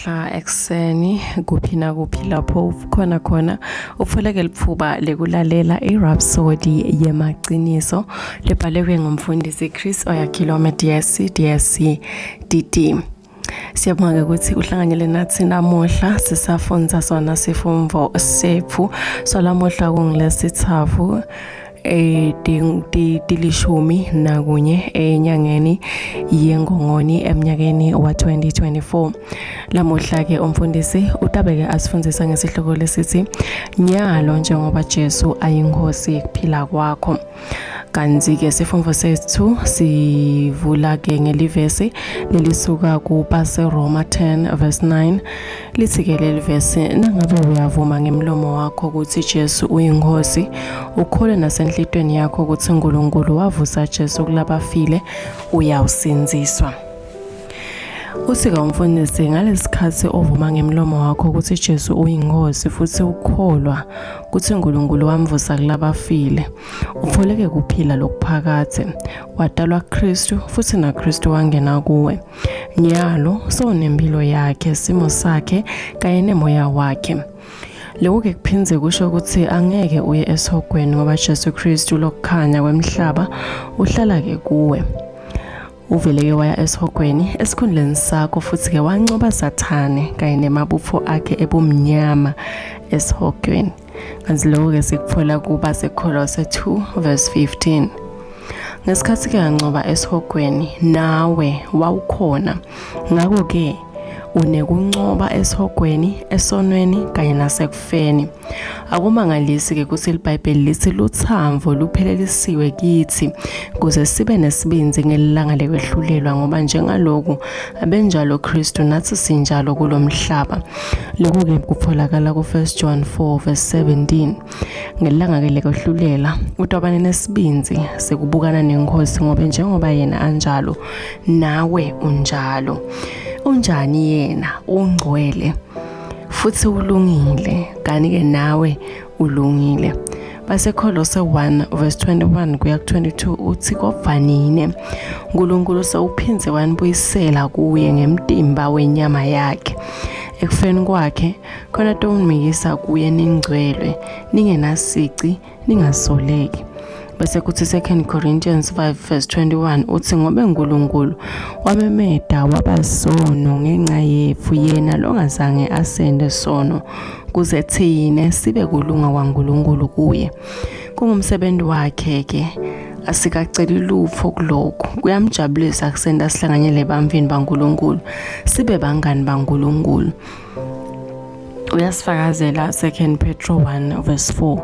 namuhla ekseni kuphi lapho khona ufoleke lithuba lekulalela iRhapsody yemaqiniso lebhalwe ngumfundisi Chris Oyakhilome DSc DD. Siyabonga ukuthi uhlanganyele nathi namuhla sisafundza sona sifumvo sethu solamuhla kungilesithavu tilishumi nakunye enyangeni yengongoni emnyakeni wa 2024. Lamuhla ke umfundisi utabeke asifundisa ngesihloko lesithi nyalo njengoba Jesu ayinkosi kuphila kwakho. Kanzi ke sifumvo sethu sivula ke ngelivesi lelisuka kuPase Roma 10 verse 9 lithi ke leli verse nangabe uyavuma ngemlomo wakho ukuthi Jesu uyinkosi ukhole nasenhlitweni yakho ukuthi uNkulunkulu wavusa Jesu kulabafile uyawusinziswa. Usika umfundisi ngalesikhathi ovuma ngemlomo wakho ukuthi Jesu uyinkosi futhi ukholwa ukuthi uNkulunkulu wamvusa kulabafile ufoleke kuphila lokuphakathe wadalwa Kristu futhi naKristu wangena kuwe nyalo sonempilo yakhe simo sakhe kanye nemoya wakhe. Lokho ke kuphinze kusho ukuthi angeke uye esogweni ngoba Jesu Kristu lokukhanya kwemhlaba uhlala ke kuwe. Uvele waya esihogweni esikhundleni sakho futhi ke wancoba Sathane kanye nemabutho akhe ebumnyama esihogweni. Kanti lokho ke sikuthola kuPase Kolose 2 verse 15. Ngesikhathi ke wancoba esihogweni nawe wawukhona ngakho ke unekuncoba esihogweni esonweni kanye nasekufeni. Akumangalisi ke ukuthi iBhayibheli lithi luthamvo luphelelisiwe kithi kuze sibe nesibinzi ngelanga lekwehlulelwa ngoba njengaloku abenjalo Kristu nathi sinjalo kulomhlaba. Lokho ke kutholakala ku1 John 4 verse 17. Ngelanga ke lekwehlulela utobane nesibinzi sekubukana nenkosi ngoba njengoba yena anjalo nawe unjalo. Unjani yena ungcwele futhi ulungile kani ke nawe ulungile. Base Kolose 1 verse 21 kuya ku22 uthi kofanine uNkulunkulu sewuphinze wanibuyisela kuye ngemtimba wenyama yakhe ekufeni kwakhe khona tomnikisa kuye ningcwele ningenasici ningasoleki. Bese kuthi 2 Corinthians 5 verse 21 uthi ngobe uNkulunkulu wamemeda wabazono ngenxa yethu yena longazange asende sono kuze thine sibe kulunga kwaNkulunkulu kuye. Kungumsebenzi wakhe ke asikaceli lutho kulokho kuyamjabulisa kusenda sihlanganyele bamvini baNkulunkulu sibe bangani baNkulunkulu. Uyasifakazela 2 Petro 1 verse 4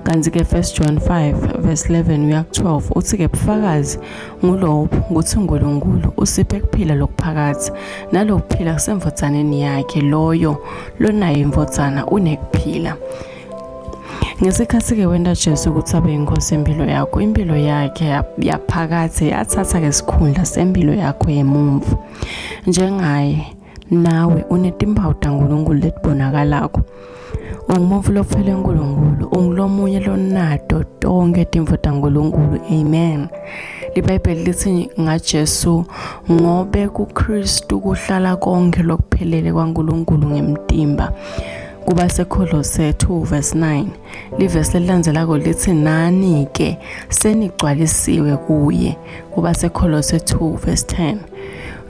kanti ke 1 John 5 verse 11 uya ku12 uthi ke bufakazi ngulowo ukuthi uNkulunkulu usiphe kuphila lokuphakathi nalokuphila kusemvodzaneni yakhe loyo lonayo imvodzana unekuphila. Ngesikhathi ke wenda Jesu ukuthi abe inkosi empilo yakho impilo yakhe yaphakathe yathatha ke isikhundla sempilo yakho yemumvu njengaye nawe unetimpawu taNkulunkulu letibonakalayo. Ungumuvu lofele uNkulunkulu ungilomunye lonado tonke timvo taNkulunkulu. Amen. iBhayibheli lithi ngaJesu ngobe kuKristu kuhlala konke lokuphelele kwaNkulunkulu ngemtimba. Kubase Kolose 2 verse 9 livesi lilandzelako lithi nani ke senigcwalisiwe kuye. Kubase Kolose 2 verse 10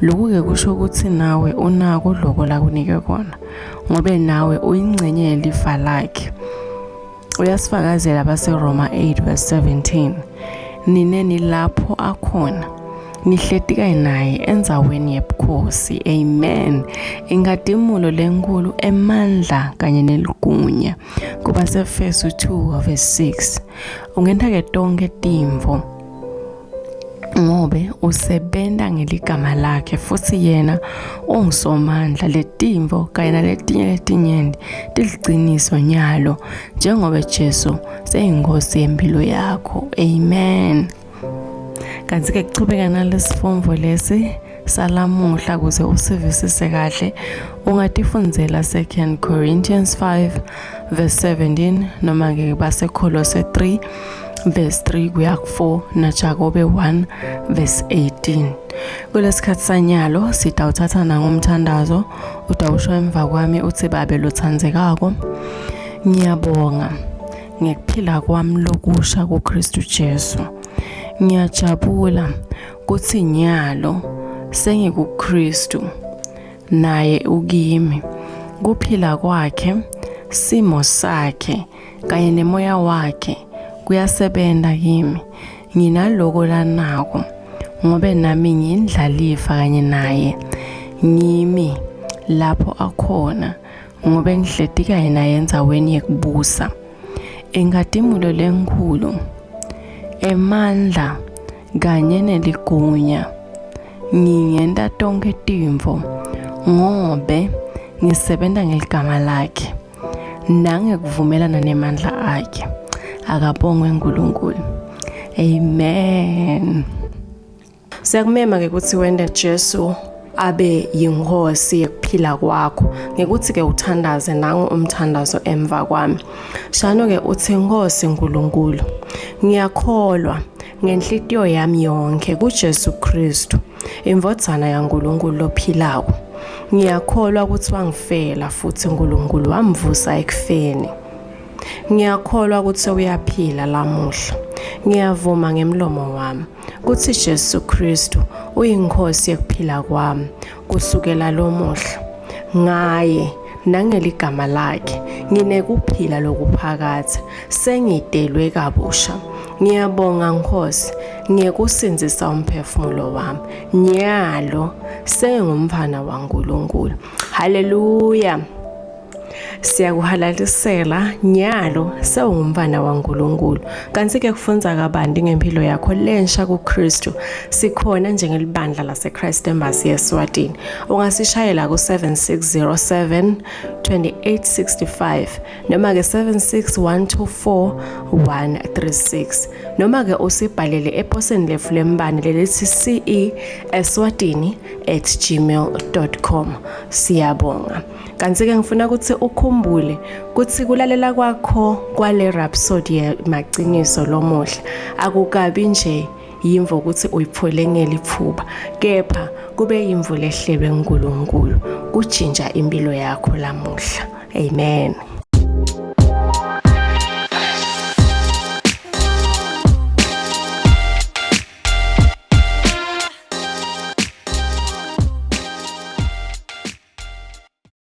lokhu ke kusho ukuthi nawe unako lokho la kunike kona ngobe nawe uyingcenye yelifa lakhe. Uyasifakazela base Roma 8 verse 17 nineni lapho akhona nihletika naye enzaweni yebukhosi. Amen. Ingadimulo lenkulu emandla kanye neligunya. Kubase Efesu 2 verse 6 ungenta ke tonke timvo ngobe usebenta ngeligama lakhe futhi yena ungisomandla letimvo kanye naletinye letinyenti tiligciniso nyalo njengoba Jesu seyinkosi yempilo yakho. Amen. Kanti ke kuchubeka nalesifumvo lesi salamuhla kuze usivisise kahle ungatifundzela 2 Corinthians 5 verse 17 noma ke base Kolose 3 verse 3 kuya ku4 na Jakobe 1 verse 18. Kulesikhathi sanyalo sitawuthatha nangomthandazo utawusho emva kwami uthi babe lothandzekako. Ngiyabonga ngekuphila kwami lokusha kuKristu Jesu. Ngiyajabula kuthi nyalo sengikuKristu naye ukimi. Kuphila kwakhe, simo sakhe kanye nemoya wakhe kuyasebenza kimi. Nginaloko lanako ngobe nami ngiyindlalifa kanye naye. Ngimi lapho akhona ngobe ngihletika yena yenzaweni yekubusa. Engadimulo lenkulu, emandla kanye neligunya ngingenta tonke timvo ngobe ngisebenta ngeligama lakhe nangekuvumelana nemandla akhe. Akabongwe uNkulunkulu. Amen. Siyakumema ke ukuthi wende Jesu abe yinkosi yekuphila kwakho. Ngekuthi ke uthandaze nangu umthandazo emva kwami. Shano ke uthi Nkosi uNkulunkulu, ngiyakholwa ngenhlitiyo yami yonke kuJesu Kristu, imvodzana yaNkulunkulu lophilako. Ngiyakholwa ukuthi wangifela futhi uNkulunkulu wamvusa ekufeni. Ngiyakholwa ukuthi uyaphila lamuhla. Ngiyavuma ngemlomo wami kuthi Jesu Kristu uyinkosi yekuphila kwami kusukela lomuhla. Ngaye nangeligama lakhe nginekuphila lokuphakatha, sengidelwe kabusha. Ngiyabonga Nkosi ngiyekusinzisa umphefumulo wami. Nyalo sengumfana waNkulunkulu. Haleluya. Siyakuhalalisela nyalo sewungumfana waNkulunkulu. Kanti ke kufunza kabanti ngempilo yakho lensha kuKristu. Sikhona njengelibandla laseChrist Embassy eSwatini. Ungasishayela ku7607 2865 noma ke 76124 noma ke usibhalele eposini lefu lembane lelithi ce@swatini@gmail.com. Siyabonga. Kanti ke ngifuna ukuthi ukhumbule kuthi kulalela kwakho kwale Rhapsody yemagciniso lomuhla akukabi nje yimvo ukuthi uyiphole ngeliphuba, kepha kube yimvo lehlelwe uNkulunkulu kujinja impilo yakho lamuhla. Amen.